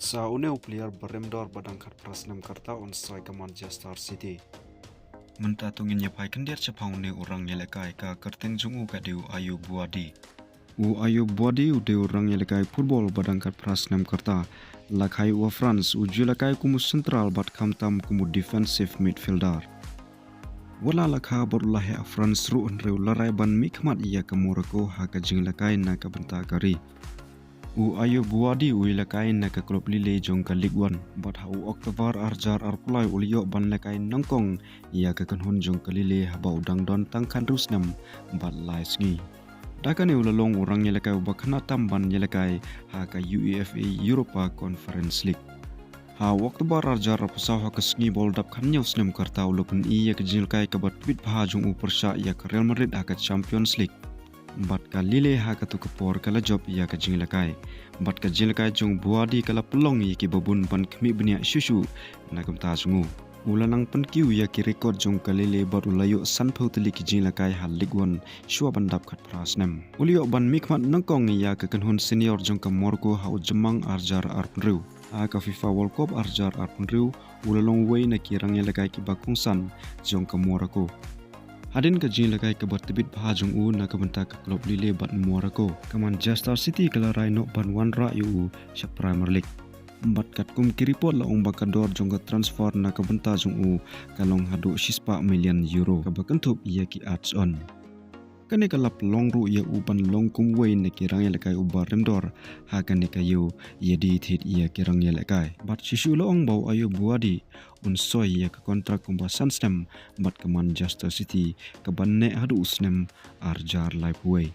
Sa uneu player beremdor badangkat prasnem karta on strike Manchester City. Mentatungin nyapai kendir cepaune orang yelekai ka kerteng jungu kadiu Ayub Buadi. Ayub Buadi ude orang yelekai football badangkat prasnem karta. Lakai wa France julakai kumu central bat kamtam kumu defensive midfielder. Wala lakha borulahe France ru reu larai ban mikmat ia ke Morocco ha ka jinglakai na ka bentakari. Ayub Buadi lakai na ka klub lile jong ka League 1 bat hau Oktober arjar arpulai ulio ban lakai nangkong ia ka kanhon jong ka lile habau dangdon tangkan rusnam bat lai sngi. Dakane ulalong orang yelakai ubakana tamban yelakai ha ka UEFA Europa Conference League. Ha Oktober arjar arpusau ha ka sngi bol dap kanyaw snam karta ulupun ia ka jinglakai ka bat tweet bahajong upersya ia ka Real Madrid ha ka Champions League. Bat ka lile ha ka tu khubor kala job ia ka jinglakai. Bat ka jinglakai jong Buadi kala pelong ia ki babun ban kemi benia syushu na kamta jungu. Ulanang penkiu ia ki rekod jong ka lile bat ulayo sanpau teli ki jinglakai ha League 1 shua bandap kat prasnem. Ulio ban mikmat nangkong ia ka kanhun senior jong ka Morocco ha ujemang arjar arpunriu. Ha ka FIFA World Cup arjar arpunriu ulalong way na ki rang yelakai ki bakungsan jong ka Morocco. Hadin ka jinglakai ka bertebit bahajong na ka bentak ka klub lile bat Morocco. Ka Manchester City kala raino ban wanra sa Premier League. Bat kat kum kiripot la bakador jong ka transfer na ka bentajong kalong hadu €6 million ka bakentup ia ki odds on. Kani kalap long ru ia ban long kum way na kirang yelakai ubar remdor ha kani kayu ia di thit ia kirang yelakai. Bat shishu loong bau Ayub Buadi unsoi ia ka kontrak kumba Sunstem bat ka Manchester City ka banne hadu usnem arjar life way.